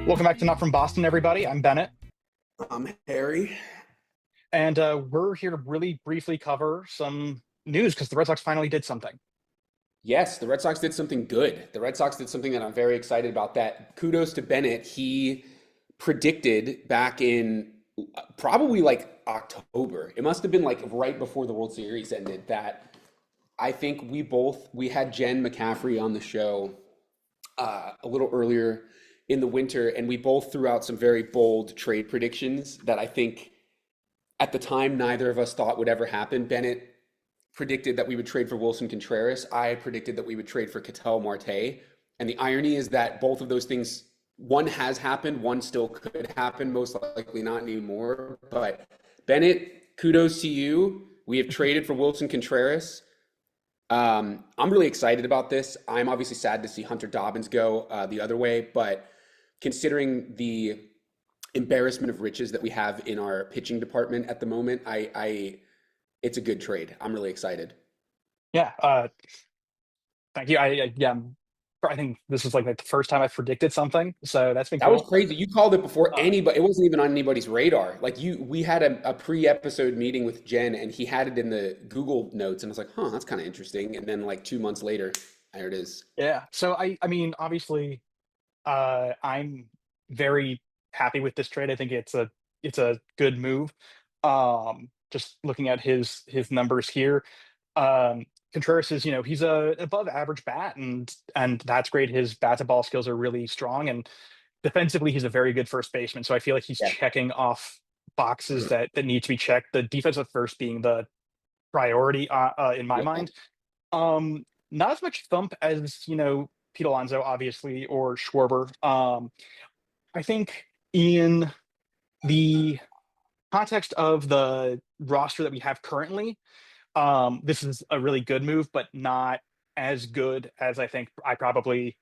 Welcome back to Not From Boston, everybody. I'm Bennett, I'm Harry. and we're here to really briefly cover some news because the Red Sox finally did something. Yes, the Red Sox did something good. The Red Sox did something that I'm very excited about. That kudos to Bennett. He predicted back in probably like October. It must have been like right before the World Series ended that I think we had Jen McCaffrey on the show a little earlier in the winter, and we both threw out some very bold trade predictions that I think at the time neither of us thought would ever happen. Bennett predicted that we would trade for Willson Contreras. I predicted that we would trade for Ketel Marte. And the irony is that both of those things, one has happened, one still could happen, most likely not anymore. But Bennett, kudos to you. We have traded for Willson Contreras. I'm really excited about this. I'm obviously sad to see Hunter Dobbins go the other way, but considering the embarrassment of riches that we have in our pitching department at the moment, it's a good trade. I'm really excited. Yeah, thank you. I think this is like the first time I've predicted something, so that's been That was cool. crazy. You called it before Uh, anybody. It wasn't even on anybody's radar. We had a pre-episode meeting with Jen, and he had it in the Google notes, and I was like, "Huh, that's kind of interesting." And then like 2 months later, there it is. yeah, so I mean, obviously, I'm very happy with this trade. I think it's a good move. Just looking at his numbers here, Contreras is, he's a above average bat, and that's great. His bat to ball skills are really strong, and defensively, he's a very good first baseman. So I feel like he's Yeah. checking off boxes that need to be checked. The defensive first being the priority in my Yeah. mind. Not as much thump as Pete Alonso, obviously, or Schwarber. I think in the context of the roster that we have currently, this is a really good move, but not as good as I think I probably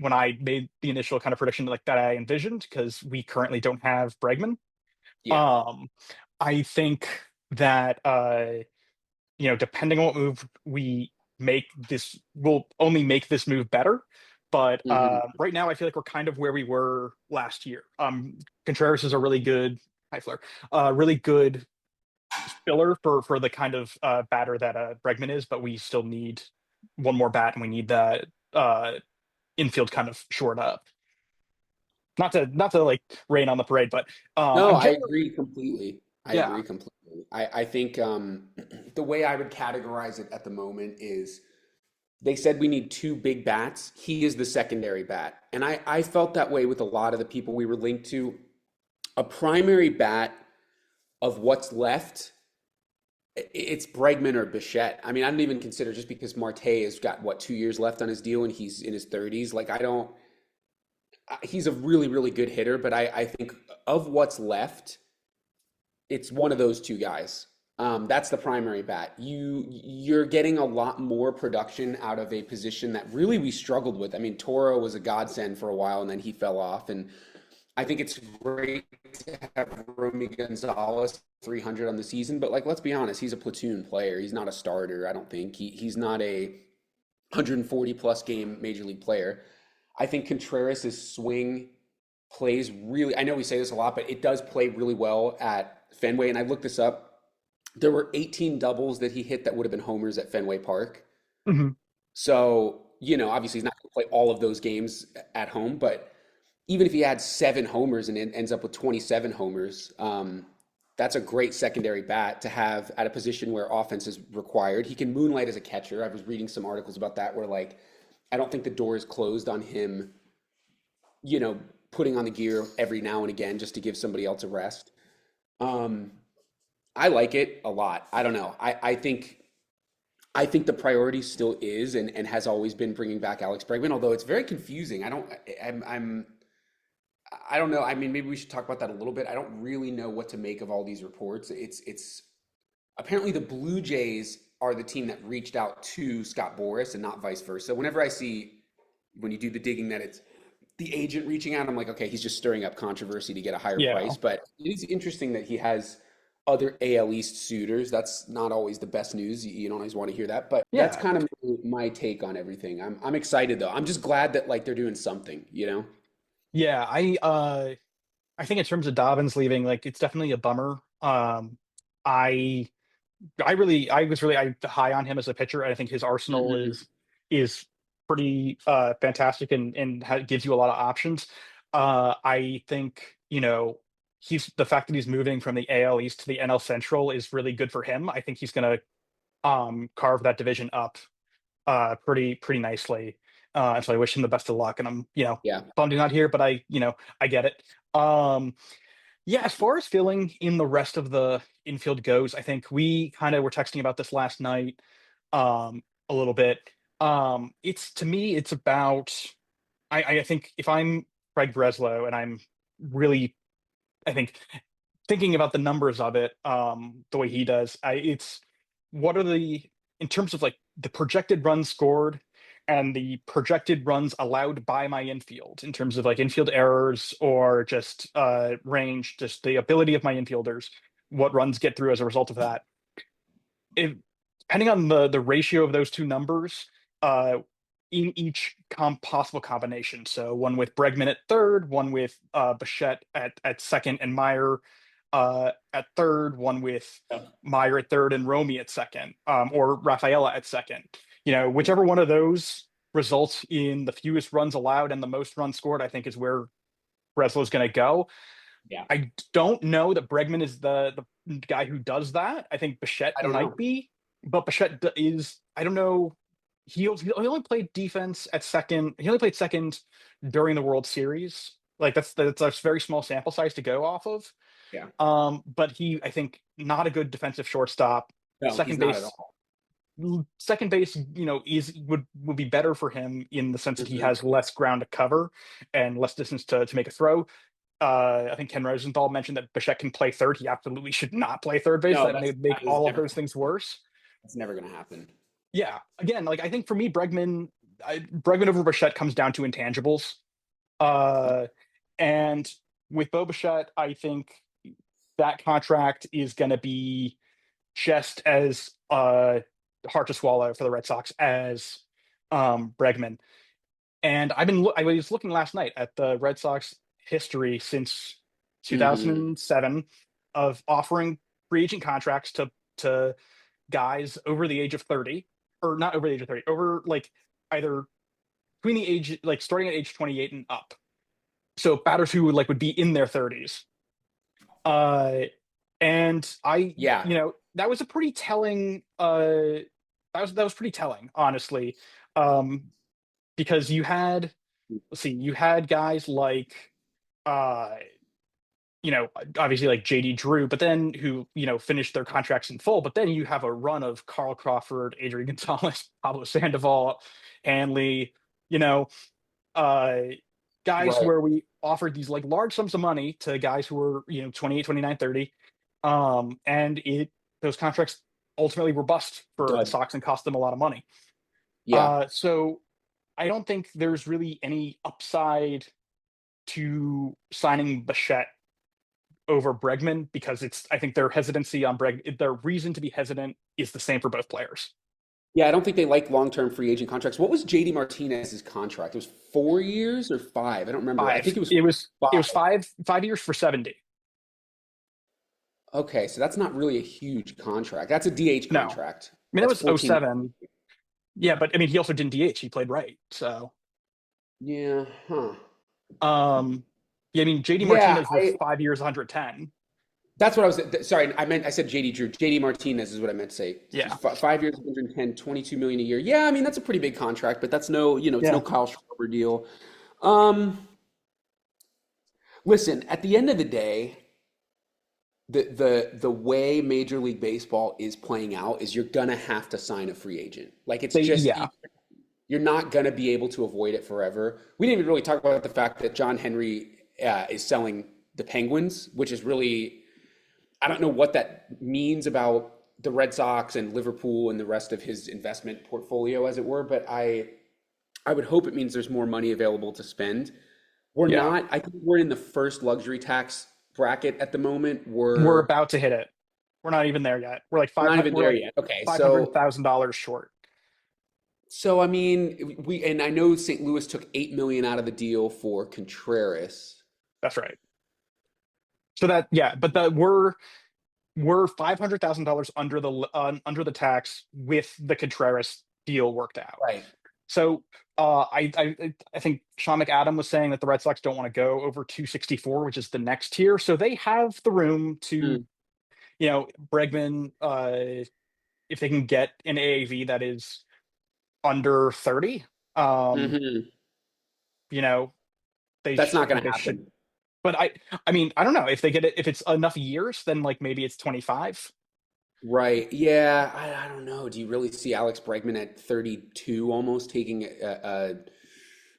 when I made the initial kind of prediction like that I envisioned, because we currently don't have Bregman. Yeah. Um, I think that depending on what move we make, this will only make this move better. But Hmm. right now, I feel like we're kind of where we were last year. Contreras is a really good high flare, really good filler for the kind of batter that Bregman is, but we still need one more bat, and we need that infield kind of shored up. Not to like rain on the parade, but No, I'm I generally agree completely. I yeah agree completely. I think the way I would categorize it at the moment is they said we need two big bats. He is the secondary bat. And I felt that way with a lot of the people we were linked to. A primary bat of what's left, it's Bregman or Bichette. I mean, I don't even consider just because Marte has got what 2 years left on his deal and he's in his 30s. Like I don't he's a really, really good hitter, but I think of what's left, it's one of those two guys. That's the primary bat. You're getting a lot more production out of a position that really we struggled with. I mean, Toro was a godsend for a while and then he fell off. And I think it's great to have Romy Gonzalez 300 on the season, but like let's be honest, he's a platoon player. He's not a starter. I don't think he's not a 140 plus game major league player. I think Contreras' swing plays really, I know we say this a lot, but it does play really well at Fenway. And I looked this up. There were 18 doubles that he hit that would have been homers at Fenway Park. mhm. So, obviously he's not going to play all of those games at home, but even if he had 7 homers and it ends up with 27 homers, that's a great secondary bat to have at a position where offense is required. He can moonlight as a catcher. I was reading some articles about that where like I don't think the door is closed on him, you know, putting on the gear every now and again just to give somebody else a rest. Um, I like it a lot. I don't know. I think the priority still is and has always been bringing back Alex Bregman, although it's very confusing. I don't know. I mean, maybe we should talk about that a little bit. I don't really know what to make of all these reports. It's apparently the Blue Jays are the team that reached out to Scott Boras and not vice versa. Whenever I see when you do the digging that it's the agent reaching out, I'm like, okay, he's just stirring up controversy to get a higher Yeah, price. But it is interesting that he has other AL East suitors. That's not always the best news. You don't always want to hear that, but that's yeah. kind of my take on everything. I'm excited though. I'm just glad that like they're doing something, you know? Yeah, I think in terms of Dobbins leaving, like it's definitely a bummer. I I was really high on him as a pitcher. I think his arsenal Hmm. is pretty fantastic and gives you a lot of options. I think, he's the fact that he's moving from the AL East to the NL Central is really good for him. I think he's gonna carve that division up pretty nicely. And so I wish him the best of luck. And I'm, Yeah. bummed he's not here, but I get it. Um, yeah, as far as filling in the rest of the infield goes, I think we kind of were texting about this last night a little bit. It's to me, it's about I think if I'm Craig Breslow and I'm really, I think thinking about the numbers of it, the way he does, it's what are the in terms of like the projected runs scored and the projected runs allowed by my infield in terms of like infield errors or just range, just the ability of my infielders, what runs get through as a result of that. If, depending on the ratio of those two numbers, uh, in each possible combination. So one with Bregman at third, one with Bichette at second, and Meyer at third, one with Yeah. Meyer at third and Romy at second, or Rafaela at second. Whichever one of those results in the fewest runs allowed and the most runs scored, I think is where Breslow's going to go. Yeah. I don't know that Bregman is the guy who does that. I think Bichette I don't might know. be, but Bichette is, I don't know. He only played defense at second. He only played second during the World Series. Like that's a very small sample size to go off of. Yeah. But I think not a good defensive shortstop. No, he's Second not at base, all. second base, is would be better for him in the sense that he Hmm. has less ground to cover and less distance to make a throw. I think Ken Rosenthal mentioned that Bichette can play third. He absolutely should not play third base. No, That may make that is all of never those gonna things happen. worse. That's never gonna happen. Yeah, again, like I think for me, Bregman over Bichette comes down to intangibles. Uh, and with Bo Bichette, I think that contract is going to be just as hard to swallow for the Red Sox as Bregman. And I was looking last night at the Red Sox history since Hmm. 2007 of offering free agent contracts to guys over the age of 30, or not over the age of 30, over like either between the age, like starting at age 28 and up. So batters who would be in their 30s. Uh, and Yeah. that was a pretty telling. That was pretty telling, honestly, um, because you had guys like, uh, obviously like JD Drew, but then who, finished their contracts in full. But then you have a run of Carl Crawford, Adrian Gonzalez, Pablo Sandoval, Hanley, you know, uh, guys Right. where we offered these like large sums of money to guys who were, 28, 29, 30. And those contracts ultimately were bust for the Dud. Sox and cost them a lot of money. Yeah. So I don't think there's really any upside to signing Bichette over Bregman because I think their hesitancy on their reason to be hesitant is the same for both players. Yeah, I don't think they like long-term free agent contracts. What was JD Martinez's contract? It was 4 years or five? I don't remember. I Five. think it was It was five. 5 years for 70. Okay, so that's not really a huge contract. That's a DH No. I contract. mean that That's was oh 14 seven. Yeah, but I mean he also didn't DH. He played right. So Yeah, huh. yeah, I mean JD Yeah, Martinez was 5 years, 110. that's what I was. Sorry, I said JD Drew. JD Martinez is what I meant to say. Yeah. 5 years, 110, 22 million a year. Yeah, I mean that's a pretty big contract, but that's no, it's no Yeah. Kyle Schwarber deal. Um, Listen, at the end of the day, the way Major League Baseball is playing out is you're gonna have to sign a free agent. Like it's just Yeah. you're not gonna be able to avoid it forever. We didn't even really talk about the fact that John Henry is selling the Penguins, which is really I don't know what that means about the Red Sox and Liverpool and the rest of his investment portfolio, as it were. But I would hope it means there's more money available to spend. We're Yeah. not. I think we're in the first luxury tax bracket at the moment. We're about to hit it. We're not even there yet. We're like We're five not hundred. even We're there like yet. Okay, five hundred so thousand dollars short. So I mean, and I know St. Louis took 8 million out of the deal for Contreras. That's right. So that yeah, but we're $500,000 under the tax with the Contreras deal worked out. Right. So I think Sean McAdam was saying that the Red Sox don't want to go over 264, which is the next tier. So they have the room to, Mm. Bregman, if they can get an AAV that is under 30, um, Hmm. you know, That's I not going think to they should. happen. But I mean, I don't know if they get it, if it's enough years, then like maybe it's 25. Right. Yeah. I don't know. Do you really see Alex Bregman at 32 almost taking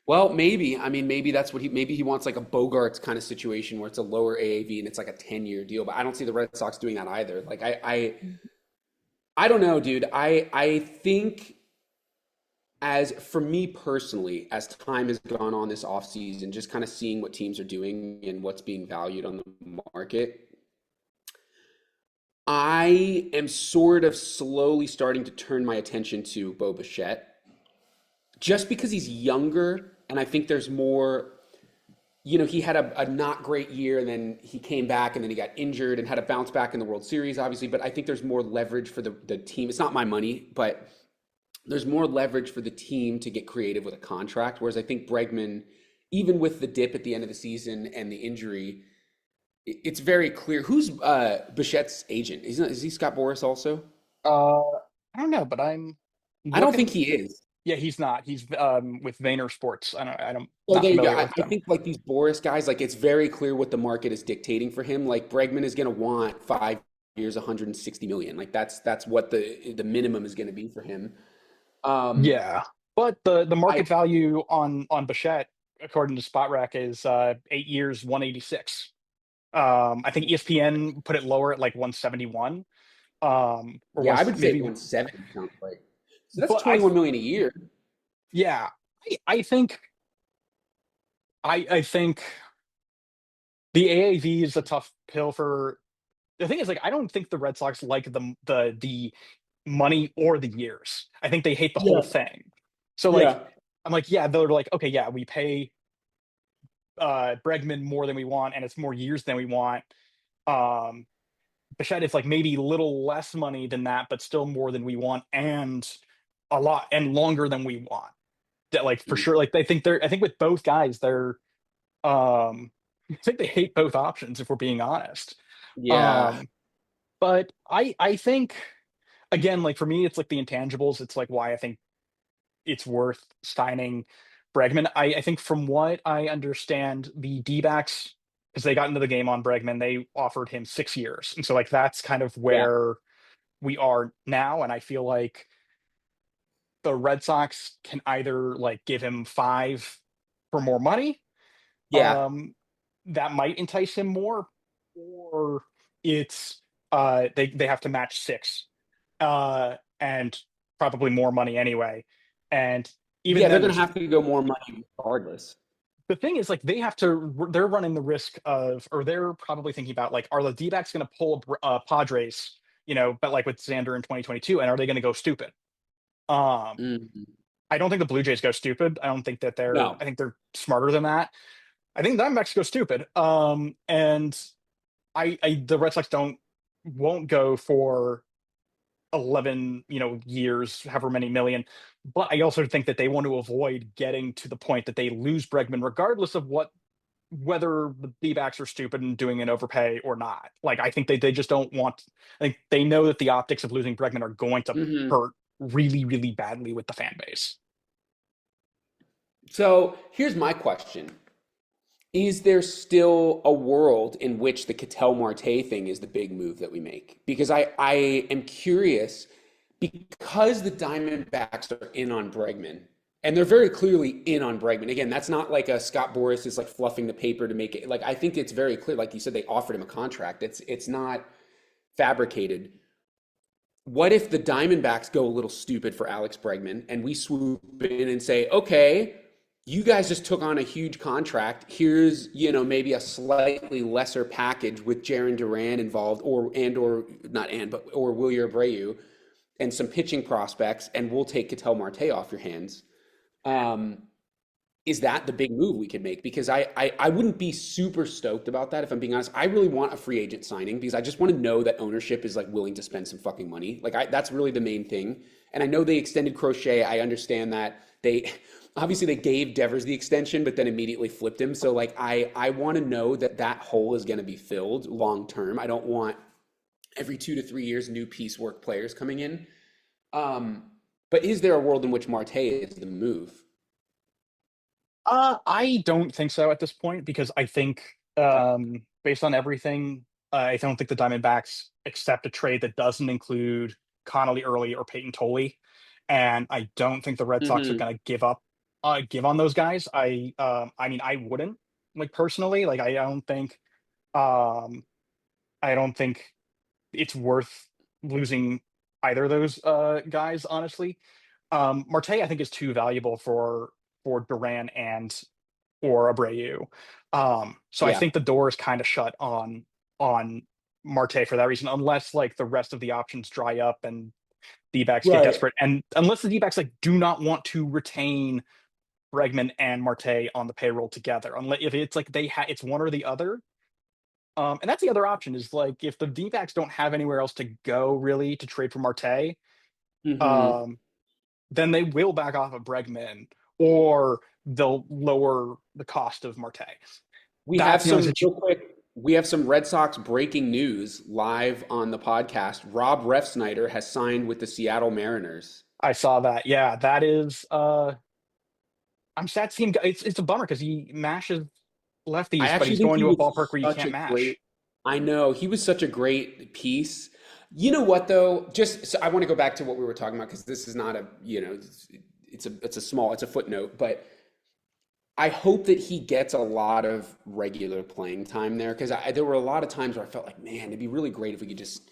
well, maybe. I mean, maybe that's what maybe he wants like a Bogarts kind of situation where it's a lower AAV and it's like a 10-year deal, but I don't see the Red Sox doing that either. Like I don't know, dude. I think as for me personally, as time has gone on this offseason, just kind of seeing what teams are doing and what's being valued on the market, I am sort of slowly starting to turn my attention to Bo Bichette just because he's younger and I think there's more. He had a not great year and then he came back and then he got injured and had a bounce back in the World Series, obviously. But I think there's more leverage for the team. It's not my money, but there's more leverage for the team to get creative with a contract. Whereas I think Bregman, even with the dip at the end of the season and the injury, it's very clear. Who's Bichette's agent? Is he Scott Boras also? I don't know, but I'm I don't think looking. he is. Yeah, he's not. He's with Vayner Sports. I don't So not there you go. familiar I, with I them. think like these Boris guys, like it's very clear what the market is dictating for him. Like Bregman is going to want 5 years, 160 million. Like that's what the minimum is going to be for him. Um, Yeah, but the I market value on Bichette, according to SpotRack, is 8 years, 186. I think ESPN put it lower at like 171. Or Yeah, one I would say maybe, 170 sounds like. So that's but 21 million a year. yeah, I think I think the AAV is a tough pill for. The thing is, like, I don't think the Red Sox like the money or the years. I think they hate the whole Yeah. thing. So like, Yeah. I'm like, yeah, they're like, okay, yeah, we pay Bregman more than we want, and it's more years than we want. Um, Bichette is like maybe a little less money than that, but still more than we want, and a lot and longer than we want. That like for sure. Mhm. Like I think with both guys, I think they hate both options if we're being honest. Yeah. Um, but I think again, like for me, it's like the intangibles. It's like why I think it's worth signing Bregman. I think from what I understand, the D-backs, because they got into the game on Bregman, they offered him 6 years. And so like that's kind of Yeah. where we are now. And I feel like the Red Sox can either like give him 5 for more money, Yeah. um, that might entice him more, or it's they have to match 6, and probably more money anyway. And even Yeah, they're then, gonna there's have to go more money regardless. the thing is like they're running the risk of, or they're probably thinking about like, are the D-backs going to pull Padres, but like with Xander in 2022, and are they going to go stupid? Um, Mhm. I don't think the Blue Jays go stupid. I don't think that No. I think they're smarter than that. I think the Diamondbacks go stupid. And the Red Sox won't go for 11, years, however many million. But I also think that they want to avoid getting to the point that they lose Bregman, regardless of whether the D-backs are stupid and doing an overpay or not. Like I think they just don't want. I think they know that the optics of losing Bregman are going to Mhm. hurt really, really badly with the fan base. So here's my question. Is there still a world in which the Cattell Marte thing is the big move that we make? Because I am curious because the Diamondbacks are in on Bregman, and they're very clearly in on Bregman. Again, that's not like a Scott Boras is like fluffing the paper to make it. Like I think it's very clear. Like you said, they offered him a contract. It's not fabricated. What if the Diamondbacks go a little stupid for Alex Bregman and we swoop in and say, okay, you guys just took on a huge contract. Here's, maybe a slightly lesser package with Jaron Duran involved or not but or Wilyer Abreu. and some pitching prospects, and we'll take Ketel Marte off your hands. Um, is that the big move we could make? Because I wouldn't be super stoked about that if I'm being honest. I really want a free agent signing because I just want to know that ownership is like willing to spend some fucking money. That's really the main thing. And I know they extended Crochet. I understand that they obviously they gave Devers the extension, but then immediately flipped him. So like I want to know that that hole is going to be filled long term. I don't want every 2 to 3 years new piecework players coming in. But is there a world in which Marte is the move? I don't think so at this point because I think, Okay. based on everything, I don't think the Diamondbacks accept a trade that doesn't include Connolly early or Peyton Tolley, and I don't think the Red Sox are Hmm. going to give on those guys. I mean, I wouldn't like personally, like um, I don't think it's worth losing either of those guys, honestly. Marte, I think, is too valuable for Duran and or Abreu. So I Yeah. think the door is kind of shut on Marte for that reason, unless like the rest of the options dry up and D-backs get Right. desperate, and unless the D-backs like do not want to retain Bregman and Marte on the payroll together, unless if it's like it's one or the other. And that's the other option is like if the D-backs don't have anywhere else to go really to trade for Marte, Hmm. um, then they will back off of Bregman or they'll lower the cost of Marte. We have That's the only some situation. real quick. We have some Red Sox breaking news live on the podcast. Rob Refsnyder has signed with the Seattle Mariners. I saw that. Yeah, that is. I'm sad to see him go. It's a bummer because he mashes I lefties, but actually he's think going he to a ballpark was where you such a can't great. mash. I know he was such a great piece. You know what though? Just so I want to go back to what we were talking about because this is not a it's a footnote, but I hope that he gets a lot of regular playing time there because there were a lot of times where I felt like, man, it'd be really great if we could just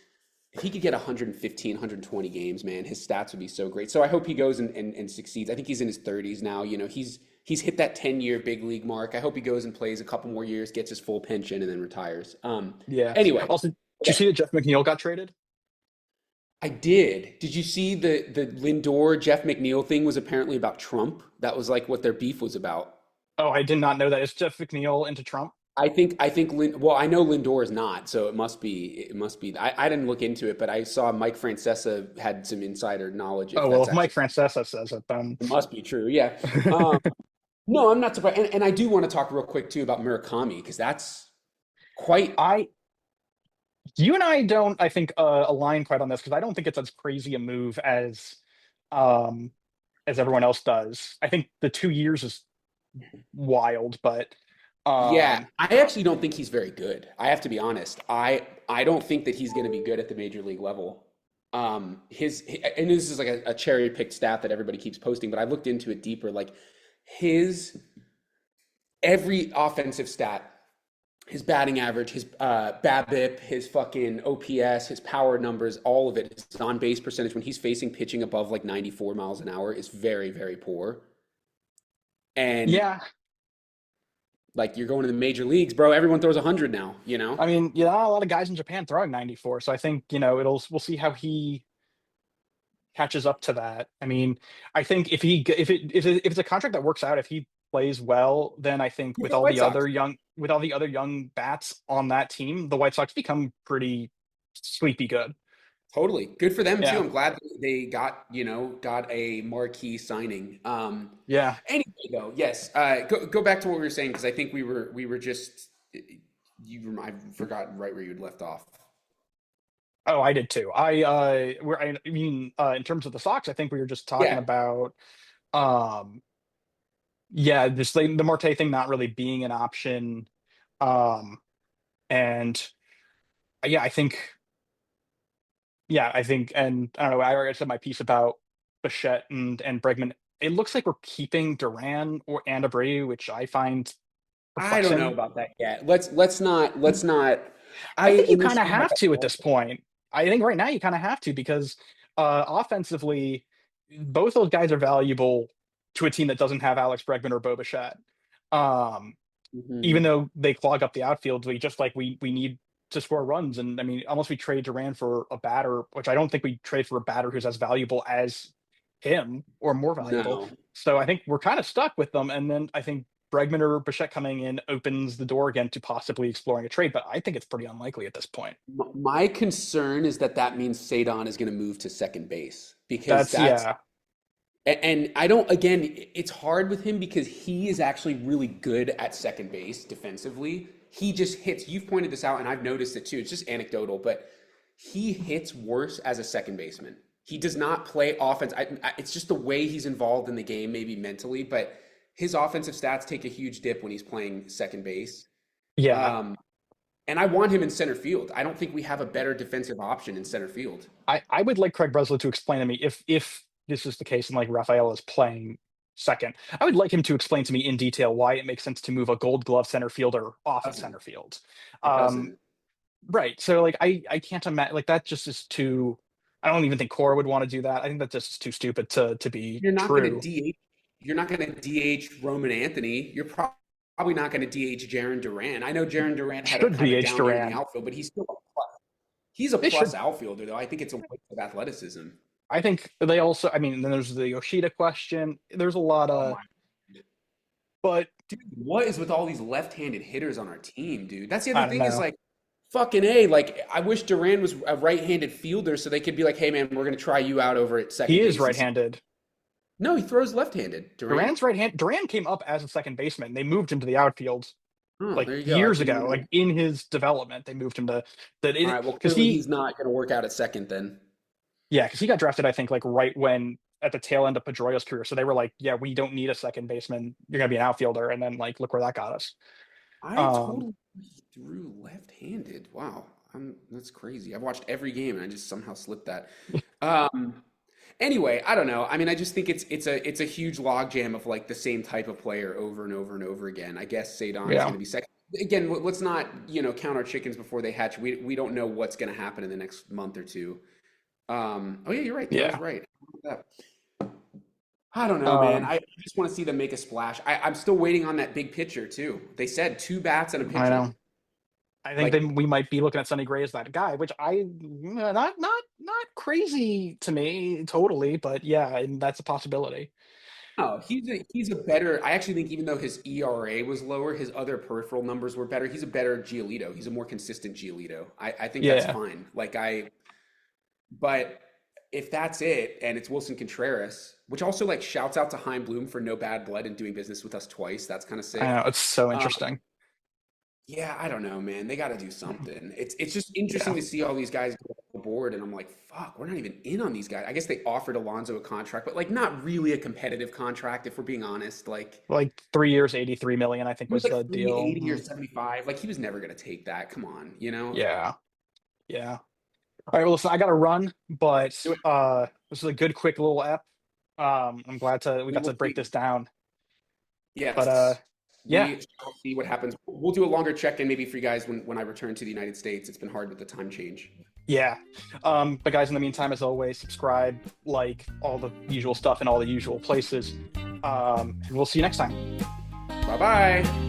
if he could get 115, 120 games, man, his stats would be so great. So I hope he goes and succeeds. I think he's in his 30s now. You know, he's hit that 10-year big league mark. I hope he goes and plays a couple more years, gets his full pension, and then retires. Yeah. Anyway, Also, did you okay. see that Jeff McNeil got traded? I did. Did you see the Lindor Jeff McNeil thing was apparently about Trump? That was like what their beef was about. Oh, I did not know that. Is Jeff McNeil into Trump? I think well, I know Lindor is not, so it must be. I didn't look into it, but I saw Mike Francesa had some insider knowledge if Oh well, that's if Mike actually Francesa says it, then it must be true. Yeah. Um, no, I'm not surprised. And I do want to talk real quick too about Murakami because that's quite. I you and I don't, I think, align quite on this because I don't think it's as crazy a move um, as everyone else does. I think the 2 years is wild, but Yeah, um, I actually don't think he's very good. I have to be honest. I don't think that he's going to be good at the major league level. And this is like a cherry picked stat that everybody keeps posting, but I looked into it deeper. Like his every offensive stat, his batting average, his BABIP, his fucking OPS, his power numbers, all of it, his on base percentage when he's facing pitching above like 94 miles an hour is very, very poor. And yeah, like you're going to the major leagues, bro. Everyone throws 100 now, you know? I mean, yeah, a lot of guys in Japan throwing 94, so I think it'll we'll see how he catches up to that. I mean, I think if it's a contract that works out, if he plays well, then I think The White Sox. with all the other young bats on that team, the White Sox become pretty sleepy good. Totally. Good for them too. Yeah, I'm glad they got a marquee signing. yeah. Anyway, though, yes. Go back to what we were saying because I think we were just I forgot right where you'd left off. Oh, I did too. I mean, in terms of the Sox, I think we were just talking Yeah, about, um, yeah, this the Marte thing not really being an option, um, and yeah, and I don't know. I already said my piece about Bichette and Bregman. It looks like we're keeping Duran and Abreu, which I find I don't know perplexing. about that yet. Let's not. I think you And kind this of is like have to at this point. I think right now you kind of have to because offensively, both those guys are valuable to a team that doesn't have Alex Bregman or Bo Bichette. Um, Even Mhm. though they clog up the outfield, we just like we need. to score runs. And I mean, unless we trade Duran for a batter, which I don't think we trade for a batter who's as valuable as him or more valuable. No. So I think we're kind of stuck with them. And then I think Bregman or Bichette coming in opens the door again to possibly exploring a trade, but I think it's pretty unlikely at this point. My concern is that that means Sadon is going to move to second base because That's that's, yeah, and I don't, again, it's hard with him because he is actually really good at second base defensively. He just hits, you've pointed this out and I've noticed it too. It's just anecdotal, but he hits worse as a second baseman. He does not play offense. It's just the way he's involved in the game, maybe mentally, but his offensive stats take a huge dip when he's playing second base. yeah. And I want him in center field. I don't think we have a better defensive option in center field. I would like Craig Breslow to explain to me if this is the case and like Rafael is playing second. I would like him to explain to me in detail why it makes sense to move a Gold Glove center fielder off of center field. It Um, doesn't. right. So like I can't imagine like that just is too. I don't even think Cora would want to do that. I think that just is too stupid to be You're not going to true. DH. You're not going to DH Roman Anthony. You're probably not going to DH Jaron Duran. I know Jaron Duran had a Should kind of DH down year in the Duran. outfield, but he's still a plus. He's a They plus should. outfielder, though. I think it's a waste of athleticism. I think they also. I mean, then there's the Yoshida question. There's a lot Oh of, my. but Dude, what is with all these left-handed hitters on our team, dude? That's the I other don't thing is know. like, fucking A. Like, I wish Duran was a right-handed fielder so they could be like, hey, man, we're going to try you out over at second He is base. right-handed. No, he throws left-handed. Duran? Duran's right hand. Duran came up as a second baseman. They moved him to the outfield Oh, like there you go. I years didn't ago. even know. Like in his development, they moved him to that All it right, well, because clearly he's not going to work out at second then. yeah, because he got drafted, I think, like right when at the tail end of Pedroia's career. So they were like, yeah, we don't need a second baseman. You're gonna be an outfielder, and then like look where that got us. I Um, totally threw left-handed. Wow, that's crazy. I've watched every game and I just somehow slipped that. Um, anyway, I don't know. I mean, I just think it's a huge logjam of like the same type of player over and over and over again. I guess Sadon is yeah, going to be second. Again, let's not count our chickens before they hatch. We don't know what's going to happen in the next month or two. Oh yeah, you're right. That was yeah. right. I don't know, man. Um, I just want to see them make a splash. I'm still waiting on that big pitcher too. They said two bats and a I pitcher. know. I think Like, then we might be looking at Sonny Gray as that guy, which not crazy to me totally, but yeah, and that's a possibility. oh, he's a better. I actually think even though his ERA was lower, his other peripheral numbers were better. He's a better Giolito. He's a more consistent Giolito. I think that's Yeah, fine. But if that's it, and it's Willson Contreras, which also like shouts out to Heim Bloom for no bad blood and doing business with us twice. That's kind of I sick. know it's so Um, interesting. Yeah, I don't know, man. They got to do something. It's just interesting Yeah, to see all these guys go off the board, and I'm like, fuck, we're not even in on these guys. I guess they offered Alonso a contract, but like not really a competitive contract, if we're being honest. Like like 3 years, 83 million, I think it was was like the deal. 380 or 75. Like he was never gonna take that. Come on, you know? Yeah, yeah. All right, well, listen, I got to run, but Do it. this is a good, quick little ep. I'm glad we We got will to break see. this down. But Yes, yeah, we shall see what happens. We'll do a longer check-in maybe for you guys when I return to the United States. It's been hard with the time change. yeah. But guys, in the meantime, as always, subscribe, like all the usual stuff in all the usual places. And we'll see you next time. Bye bye.